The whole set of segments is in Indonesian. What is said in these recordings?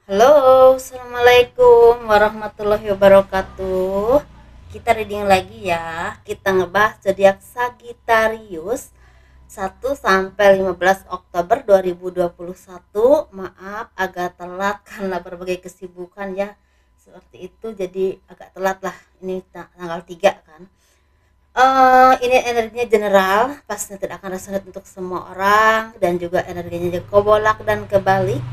Halo, assalamualaikum warahmatullahi wabarakatuh. Kita reading lagi ya. Kita ngebahas zodiak Sagittarius 1 sampai 15 Oktober 2021. Maaf agak telat karena berbagai kesibukan ya. Seperti itu jadi agak telat lah. Ini tanggal 3 kan. Ini energinya general, pastinya tidak akan resonate untuk semua orang dan juga energinya juga kebolak dan kebalik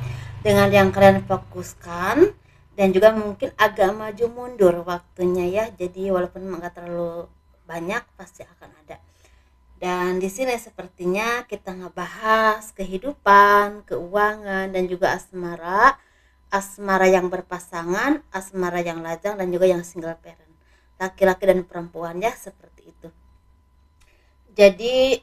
dengan yang kalian fokuskan dan juga mungkin agak maju mundur waktunya ya. Jadi walaupun nggak terlalu banyak pasti akan ada. Dan di sini sepertinya kita ngebahas kehidupan, keuangan dan juga asmara, asmara yang berpasangan, asmara yang lajang dan juga yang single parent. Laki-laki dan perempuan ya seperti itu. Jadi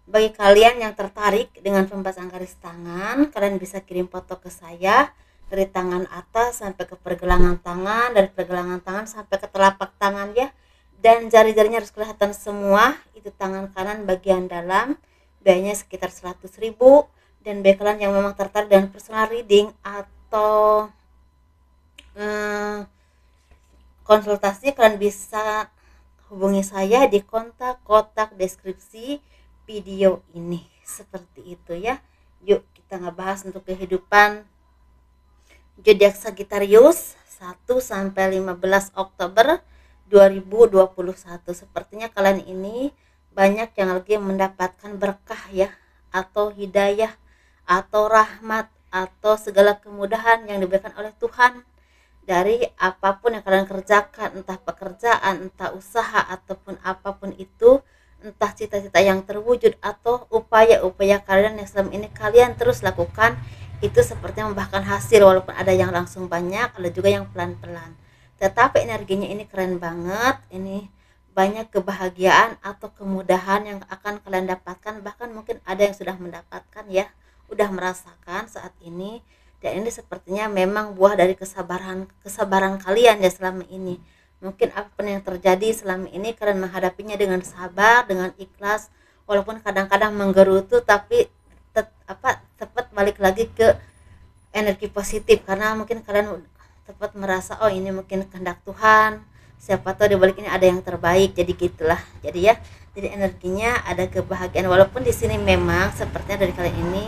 bagi kalian yang tertarik dengan pembahasan garis tangan, kalian bisa kirim foto ke saya dari tangan atas sampai ke pergelangan tangan, dari pergelangan tangan sampai ke telapak tangan ya. Dan jari-jarinya harus kelihatan semua, itu tangan kanan bagian dalam, biayanya sekitar 100.000. Dan bagi kalian yang memang tertarik dengan personal reading atau eh, konsultasi, kalian bisa hubungi saya di kontak kotak deskripsi video ini. Seperti itu ya. Yuk kita ngebahas untuk kehidupan zodiak Sagittarius 1 sampai 15 Oktober 2021. Sepertinya kalian ini banyak yang lagi mendapatkan berkah ya, atau hidayah, atau rahmat, atau segala kemudahan yang diberikan oleh Tuhan dari apapun yang kalian kerjakan, entah pekerjaan, entah usaha, ataupun apapun itu, entah cita-cita yang terwujud atau upaya-upaya kalian yang selama ini kalian terus lakukan, itu sepertinya membuahkan hasil walaupun ada yang langsung banyak, ada juga yang pelan-pelan. Tetapi energinya ini keren banget, ini banyak kebahagiaan atau kemudahan yang akan kalian dapatkan, bahkan mungkin ada yang sudah mendapatkan ya, udah merasakan saat ini. Dan ini sepertinya memang buah dari kesabaran kesabaran kalian ya selama ini. Mungkin apapun yang terjadi selama ini kalian menghadapinya dengan sabar, dengan ikhlas, walaupun kadang-kadang menggerutu, tapi tepat balik lagi ke energi positif karena mungkin kalian tepat merasa oh ini mungkin kehendak Tuhan, siapa tahu di balik ini ada yang terbaik, jadi gitulah. Jadi ya, jadi energinya ada kebahagiaan walaupun di sini memang sepertinya dari kalian ini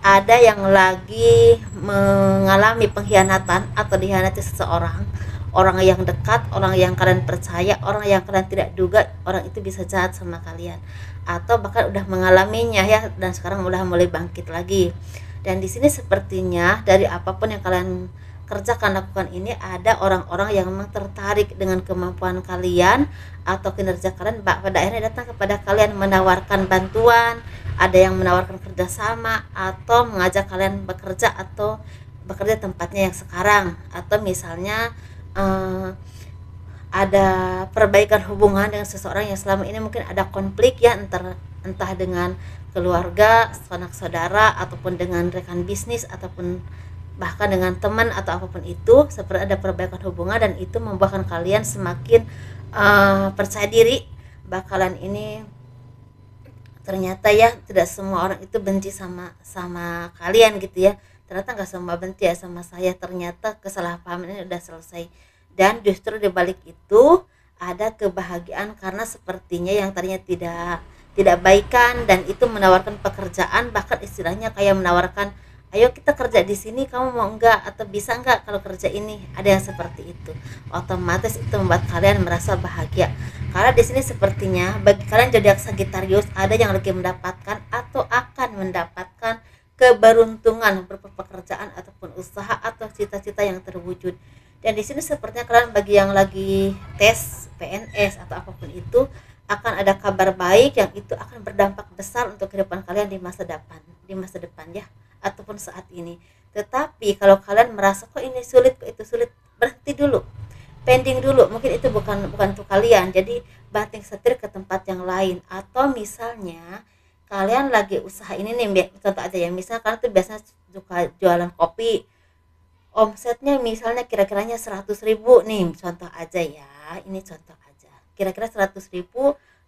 ada yang lagi mengalami pengkhianatan atau dikhianati seseorang, orang yang dekat, orang yang kalian percaya, orang yang kalian tidak duga orang itu bisa jahat sama kalian, atau bahkan udah mengalaminya ya dan sekarang udah mulai bangkit lagi. Dan di sini sepertinya dari apapun yang kalian kerjakan lakukan ini ada orang-orang yang memang tertarik dengan kemampuan kalian atau kinerja kalian, pada akhirnya datang kepada kalian menawarkan bantuan, ada yang menawarkan kerjasama atau mengajak kalian bekerja atau bekerja tempatnya yang sekarang, atau misalnya eh, ada perbaikan hubungan dengan seseorang yang selama ini mungkin ada konflik ya, entah dengan keluarga, sanak saudara, ataupun dengan rekan bisnis, ataupun bahkan dengan teman atau apapun itu, seperti ada perbaikan hubungan dan itu membuahkan kalian semakin percaya diri bakalan ini. Ternyata ya tidak semua orang itu benci sama sama kalian gitu ya, ternyata nggak semua benci ya sama saya, ternyata kesalahpahaman ini udah selesai. Dan justru di balik itu ada kebahagiaan karena sepertinya yang tadinya tidak tidak baikan dan itu menawarkan pekerjaan, bahkan istilahnya kayak menawarkan ayo kita kerja di sini, kamu mau enggak atau bisa enggak kalau kerja ini, ada yang seperti itu. Otomatis itu membuat kalian merasa bahagia karena di sini sepertinya bagi kalian zodiak Sagittarius ada yang lagi mendapatkan atau akan mendapatkan keberuntungan berupa pekerjaan ataupun usaha atau cita-cita yang terwujud. Dan di sini sepertinya kalian bagi yang lagi tes PNS atau apapun itu akan ada kabar baik yang itu akan berdampak besar untuk kehidupan kalian di masa depan ya, ataupun saat ini. Tetapi kalau kalian merasa kok ini sulit, kok itu sulit, berhenti dulu, pending dulu, mungkin itu bukan bukan untuk kalian, jadi banting setir ke tempat yang lain. Atau misalnya kalian lagi usaha ini nih, contoh aja ya, misalnya kalian tuh biasanya suka jualan kopi, omsetnya misalnya kira-kiranya 100.000 nih, contoh aja ya, ini contoh aja, kira-kira 100.000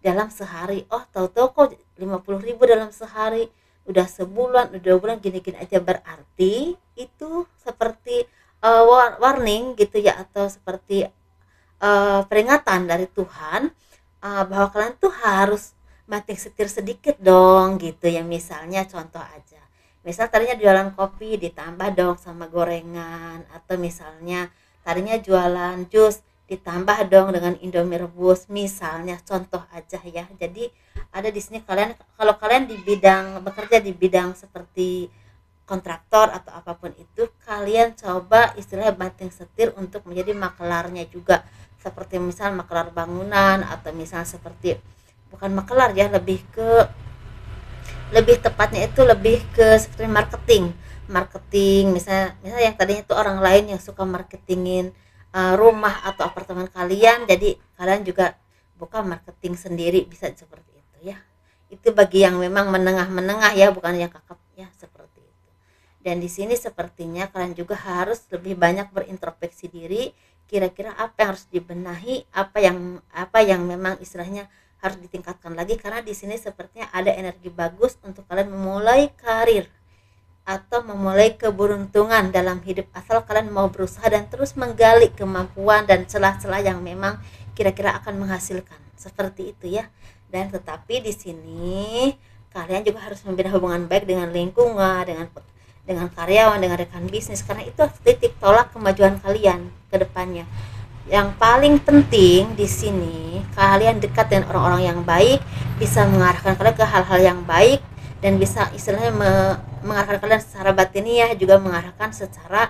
dalam sehari, oh tahu-tahu kok 50.000 dalam sehari, udah sebulan udah 2 bulan gini-gini aja, berarti itu seperti warning gitu ya, atau seperti peringatan dari Tuhan, bahwa kalian tuh harus banting setir sedikit dong gitu ya. Misalnya contoh aja, misal tadinya jualan kopi ditambah dong sama gorengan, atau misalnya tadinya jualan jus ditambah dong dengan Indomie rebus, misalnya contoh aja ya. Jadi ada di sini kalian, kalau kalian di bidang bekerja di bidang seperti kontraktor atau apapun itu, kalian coba istilahnya banting setir untuk menjadi makelarnya juga, seperti misal makelar bangunan, atau misal seperti bukan makelar ya, lebih tepatnya itu lebih ke seperti marketing misalnya yang tadinya itu orang lain yang suka marketingin rumah atau apartemen kalian, jadi kalian juga buka marketing sendiri, bisa seperti itu ya. Itu bagi yang memang menengah-menengah ya, bukan yang kakap ya, seperti itu. Dan di sini sepertinya kalian juga harus lebih banyak berintrospeksi diri, kira-kira apa yang harus dibenahi, apa yang memang istilahnya harus ditingkatkan lagi, karena di sini sepertinya ada energi bagus untuk kalian memulai karir atau memulai keberuntungan dalam hidup, asal kalian mau berusaha dan terus menggali kemampuan dan celah-celah yang memang kira-kira akan menghasilkan, seperti itu ya. Dan tetapi di sini kalian juga harus membina hubungan baik dengan lingkungan, dengan karyawan, dengan rekan bisnis, karena itu titik tolak kemajuan kalian ke depannya. Yang paling penting di sini kalian dekat dengan orang-orang yang baik, bisa mengarahkan kalian ke hal-hal yang baik, dan bisa istilahnya mengarahkan kalian secara batiniah, juga mengarahkan secara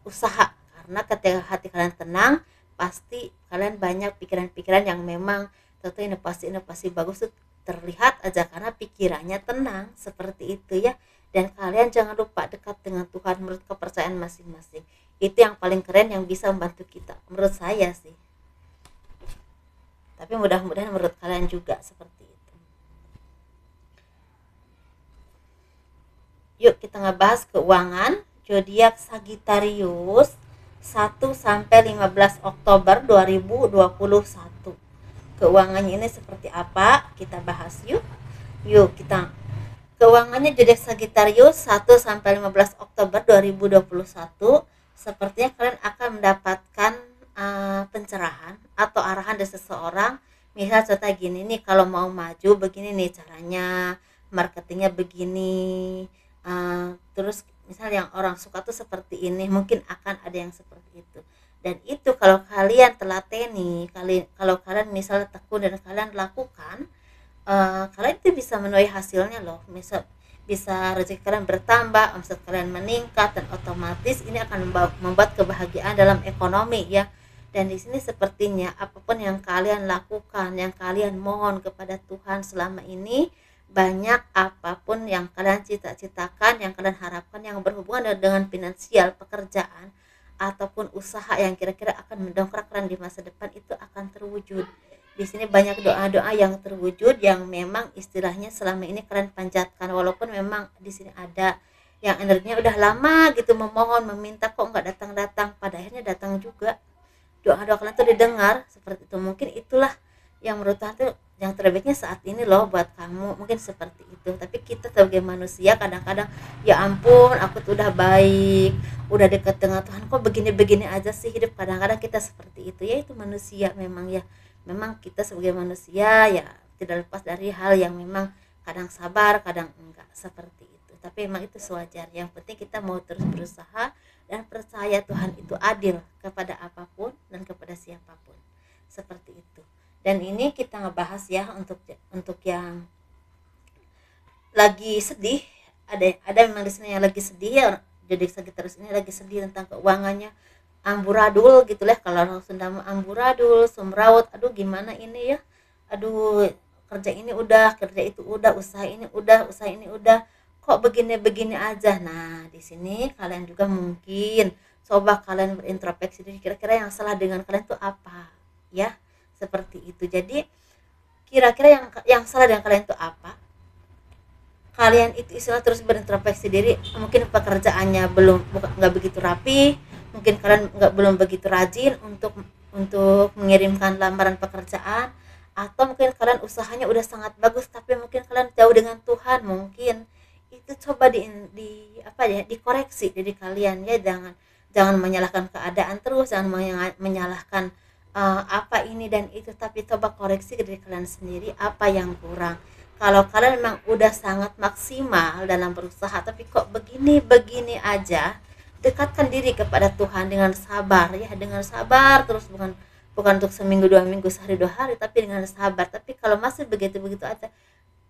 usaha. Karena ketika hati kalian tenang, pasti kalian banyak pikiran-pikiran yang memang tentu inovasi-inovasi bagus itu terlihat aja karena pikirannya tenang, seperti itu ya. Dan kalian jangan lupa dekat dengan Tuhan menurut kepercayaan masing-masing. Itu yang paling keren yang bisa membantu kita menurut saya sih, tapi mudah-mudahan menurut kalian juga seperti itu. Yuk kita ngebahas keuangan zodiak Sagittarius 1 sampai 15 Oktober 2021. Keuangannya ini seperti apa? Kita bahas yuk. Kita keuangannya zodiak Sagittarius 1 sampai 15 Oktober 2021. Sepertinya kalian akan mendapatkan pencerahan atau arahan dari seseorang. Misal contoh gini nih, kalau mau maju begini nih caranya, marketingnya begini, terus misal yang orang suka tuh seperti ini, mungkin akan ada yang seperti itu. Dan itu kalau kalian telateni, kalau kalian misalnya tekun dan kalian lakukan, kalian itu bisa menuai hasilnya loh. Misal bisa rezeki kalian bertambah, omset kalian meningkat, dan otomatis ini akan membuat kebahagiaan dalam ekonomi ya. Dan di sini sepertinya apapun yang kalian lakukan, yang kalian mohon kepada Tuhan selama ini, banyak apapun yang kalian cita-citakan, yang kalian harapkan yang berhubungan dengan finansial, pekerjaan ataupun usaha yang kira-kira akan mendongkrak kalian di masa depan, itu akan terwujud. Di sini banyak doa-doa yang terwujud yang memang istilahnya selama ini kalian panjatkan, walaupun memang di sini ada yang energinya udah lama gitu memohon, meminta kok nggak datang-datang, pada akhirnya datang juga. Doa-doa kalian tuh didengar, seperti itu. Mungkin itulah yang menurut Tuhan tuh yang terbaiknya saat ini loh buat kamu, mungkin seperti itu. Tapi kita sebagai manusia kadang-kadang, ya ampun aku tuh udah baik, udah dekat dengan Tuhan, kok begini-begini aja sih hidup. Kadang-kadang kita seperti itu ya, itu manusia memang ya. Memang kita sebagai manusia ya tidak lepas dari hal yang memang kadang sabar, kadang enggak, seperti itu. Tapi memang itu sewajar. Yang penting kita mau terus berusaha dan percaya Tuhan itu adil kepada apapun dan kepada siapapun, seperti itu. Dan ini kita ngebahas ya untuk yang lagi sedih, ada memang di sini yang lagi sedih ya. Jadi Sagittarius ini lagi sedih tentang keuangannya, amburadul gitu lah, kalau Sunda amburadul, sumrawut, aduh gimana ini ya, aduh kerja ini udah, kerja itu udah, usaha ini udah, kok begini-begini aja. Nah di sini kalian juga mungkin coba kalian berintrospeksi diri, kira-kira yang salah dengan kalian tuh apa ya, seperti itu. Jadi kira-kira yang salah dengan kalian tuh apa, kalian itu istilah terus berintrospeksi diri. Mungkin pekerjaannya nggak begitu rapi, mungkin kalian belum begitu rajin untuk mengirimkan lamaran pekerjaan, atau mungkin kalian usahanya udah sangat bagus tapi mungkin kalian jauh dengan Tuhan, mungkin itu coba di apa ya, dikoreksi diri kalian ya. Jangan menyalahkan keadaan terus, jangan menyalahkan apa ini dan itu, tapi coba koreksi ke diri kalian sendiri apa yang kurang. Kalau kalian memang udah sangat maksimal dalam berusaha tapi kok begini aja, dekatkan diri kepada Tuhan dengan sabar ya, dengan sabar terus, bukan bukan untuk seminggu 2 minggu, sehari 2 hari, tapi dengan sabar. Tapi kalau masih begitu aja,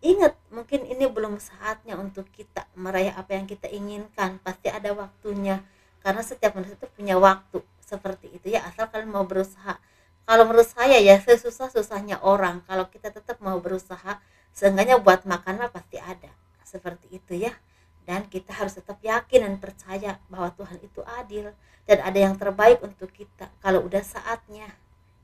ingat mungkin ini belum saatnya untuk kita meraih apa yang kita inginkan, pasti ada waktunya, karena setiap manusia itu punya waktu seperti itu ya, asal kalian mau berusaha. Kalau menurut saya ya, sesusah-susahnya orang, kalau kita tetap mau berusaha, seenggaknya buat makan mah pasti ada, seperti itu ya. Dan kita harus tetap yakin dan percaya bahwa Tuhan itu adil dan ada yang terbaik untuk kita kalau udah saatnya.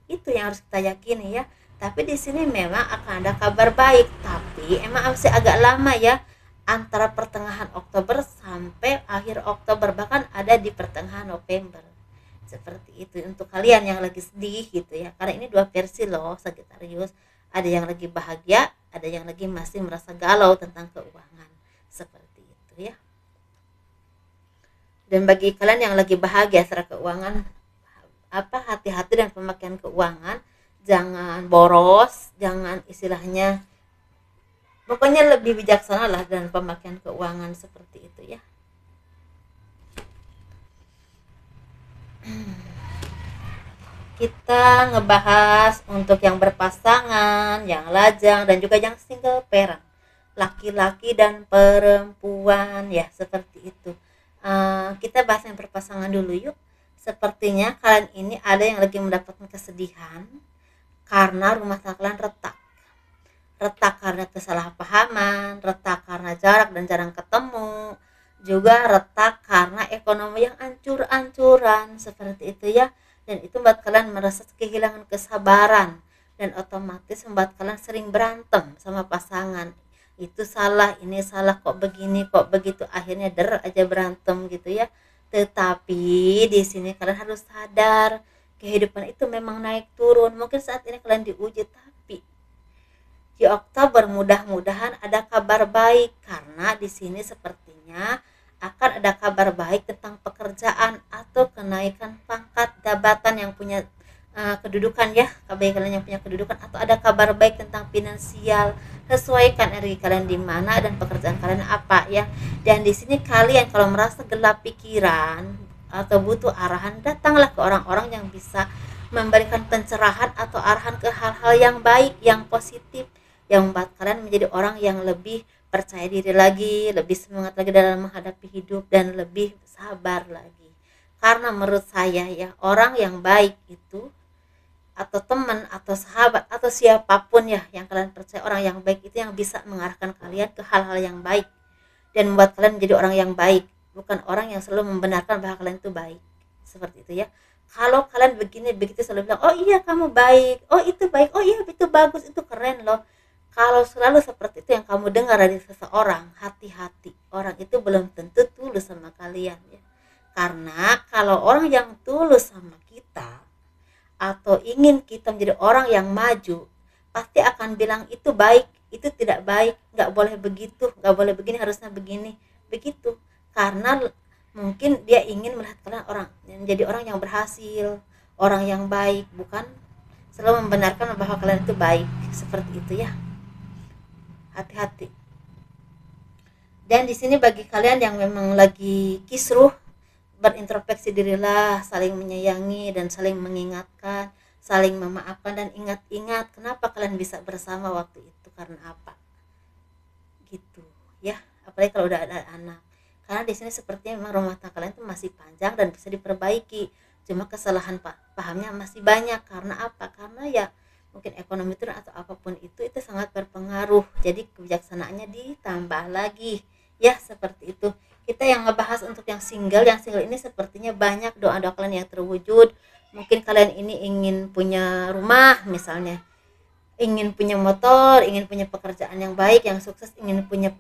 Itu yang harus kita yakini ya. Tapi di sini memang akan ada kabar baik, tapi emang masih agak lama ya, antara pertengahan Oktober sampai akhir Oktober, bahkan ada di pertengahan November. Seperti itu untuk kalian yang lagi sedih gitu ya. Karena ini dua versi loh Sagittarius. Ada yang lagi bahagia, ada yang lagi masih merasa galau tentang keuangan. Seperti itu ya. Dan bagi kalian yang lagi bahagia secara keuangan, apa, hati-hati dan pemakaian keuangan, jangan boros, jangan istilahnya, pokoknya lebih bijaksana lah dalam pemakaian keuangan seperti itu ya. Kita ngebahas untuk yang berpasangan, yang lajang, dan juga yang single parent, laki-laki dan perempuan ya, seperti itu. Kita bahas yang berpasangan dulu yuk. Sepertinya kalian ini ada yang lagi mendapatkan kesedihan karena rumah tangga kalian retak karena kesalahpahaman, retak karena jarak dan jarang ketemu, juga retak karena ekonomi yang ancur-ancuran, seperti itu ya. Dan itu membuat kalian merasa kehilangan kesabaran, dan otomatis membuat kalian sering berantem sama pasangan. Itu salah, ini salah, kok begini, kok begitu, akhirnya aja berantem gitu ya. Tetapi di sini kalian harus sadar, kehidupan itu memang naik turun. Mungkin saat ini kalian diuji, tapi di Oktober mudah-mudahan ada kabar baik, karena di sini sepertinya akan ada kabar baik tentang pekerjaan atau kenaikan pangkat jabatan yang punya kedudukan ya, bagi kalian yang punya kedudukan, atau ada kabar baik tentang finansial. Sesuaikan energi kalian di mana dan pekerjaan kalian apa ya. Dan di sini kalian kalau merasa gelap pikiran atau butuh arahan, datanglah ke orang-orang yang bisa memberikan pencerahan atau arahan ke hal-hal yang baik, yang positif, yang membuat kalian menjadi orang yang lebih percaya diri lagi, lebih semangat lagi dalam menghadapi hidup, dan lebih sabar lagi. Karena menurut saya ya, orang yang baik itu, atau teman atau sahabat atau siapapun ya yang kalian percaya, orang yang baik itu yang bisa mengarahkan kalian ke hal-hal yang baik dan membuat kalian menjadi orang yang baik, bukan orang yang selalu membenarkan bahwa kalian itu baik. Seperti itu ya. Kalau kalian begini begitu selalu bilang, oh iya kamu baik, oh itu baik, oh iya itu bagus, itu keren loh. Kalau selalu seperti itu yang kamu dengar dari seseorang, hati-hati, orang itu belum tentu tulus sama kalian ya. Karena kalau orang yang tulus sama kita atau ingin kita menjadi orang yang maju, pasti akan bilang itu baik, itu tidak baik, nggak boleh begitu, nggak boleh begini, harusnya begini, begitu. Karena mungkin dia ingin melihat kalian orang menjadi orang yang berhasil, orang yang baik, bukan selalu membenarkan bahwa kalian itu baik. Seperti itu ya. Hati-hati. Dan di sini bagi kalian yang memang lagi kisruh, berintrospeksi dirilah, saling menyayangi dan saling mengingatkan, saling memaafkan, dan ingat-ingat kenapa kalian bisa bersama waktu itu, karena apa. Gitu ya. Apalagi kalau udah ada anak. Karena di sini sepertinya memang rumah tangga kalian itu masih panjang dan bisa diperbaiki. Cuma kesalahan pahamnya masih banyak. Karena apa? Karena ya mungkin ekonomi itu atau apapun itu sangat berpengaruh. Jadi kebijaksanaannya ditambah lagi ya, seperti itu. Kita yang ngebahas untuk yang single ini sepertinya banyak doa-doa kalian yang terwujud. Mungkin kalian ini ingin punya rumah misalnya, ingin punya motor, ingin punya pekerjaan yang baik, yang sukses, ingin punya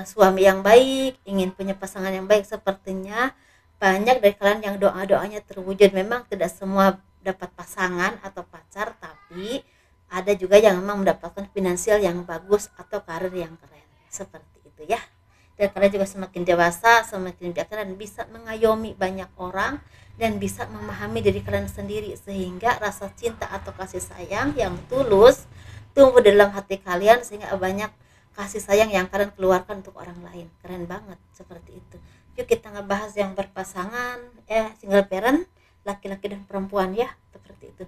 suami yang baik, ingin punya pasangan yang baik. Sepertinya banyak dari kalian yang doa-doanya terwujud. Memang tidak semua dapat pasangan atau pacar, tapi ada juga yang memang mendapatkan finansial yang bagus atau karir yang keren, seperti itu ya. Dan kalian juga semakin dewasa, semakin bijak dan bisa mengayomi banyak orang dan bisa memahami diri kalian sendiri, sehingga rasa cinta atau kasih sayang yang tulus tumbuh dalam hati kalian, sehingga banyak kasih sayang yang kalian keluarkan untuk orang lain. Keren banget seperti itu. Yuk kita ngebahas yang berpasangan, single parent, laki-laki dan perempuan ya, seperti itu.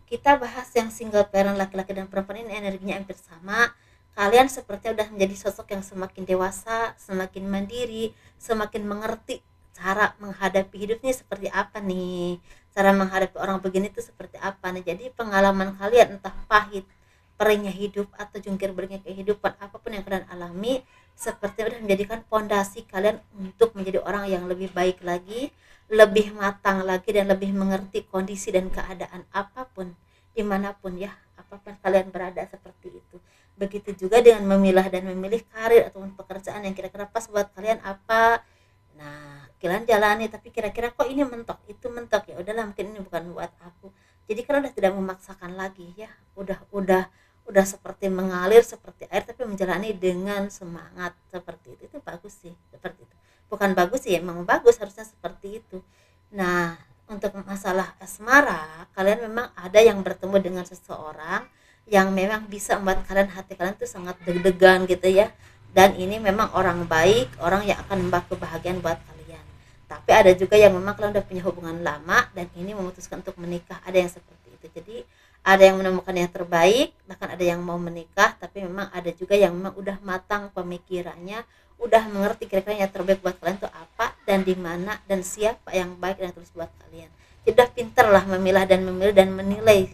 Kita bahas yang single parent laki-laki dan perempuan ini energinya hampir sama. Kalian sepertinya udah menjadi sosok yang semakin dewasa, semakin mandiri, semakin mengerti cara menghadapi hidupnya seperti apa nih, cara menghadapi orang begini tuh seperti apa nih. Jadi pengalaman kalian entah pahit perihnya hidup atau jungkir baliknya kehidupan, apapun yang kalian alami, seperti udah menjadikan fondasi kalian untuk menjadi orang yang lebih baik lagi, lebih matang lagi, dan lebih mengerti kondisi dan keadaan apapun dimanapun ya, apapun kalian berada, seperti itu. Begitu juga dengan memilah dan memilih karir ataupun pekerjaan yang kira-kira pas buat kalian apa. Nah, kalian jalani, tapi kira-kira kok ini mentok, itu mentok, ya udahlah mungkin ini bukan buat aku. Jadi kalian udah tidak memaksakan lagi ya, udah seperti mengalir seperti air, tapi menjalani dengan semangat, seperti itu bagus sih, seperti itu. Bukan bagus sih, emang bagus, harusnya seperti itu. Nah, untuk masalah asmara, kalian memang ada yang bertemu dengan seseorang yang memang bisa membuat kalian, hati kalian tuh sangat deg-degan gitu ya. Dan ini memang orang baik, orang yang akan membawa kebahagiaan buat kalian. Tapi ada juga yang memang kalian udah punya hubungan lama dan ini memutuskan untuk menikah, ada yang seperti itu. Jadi ada yang menemukan yang terbaik, bahkan ada yang mau menikah, tapi memang ada juga yang memang udah matang pemikirannya, udah mengerti kira-kira yang terbaik buat kalian itu apa dan di mana dan siapa yang baik dan terus buat kalian. Jadi udah pinter lah memilah dan memilih dan menilai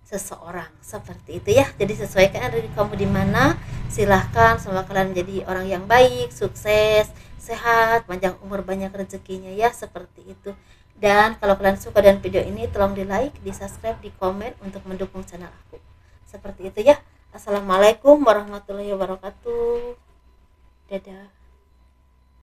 seseorang, seperti itu ya. Jadi sesuaikan diri kamu di mana, silahkan. Semoga kalian menjadi orang yang baik, sukses, sehat, panjang umur, banyak rezekinya ya, seperti itu. Dan kalau kalian suka dengan video ini, tolong di like, di subscribe, di komen untuk mendukung channel aku, seperti itu ya. Assalamualaikum warahmatullahi wabarakatuh.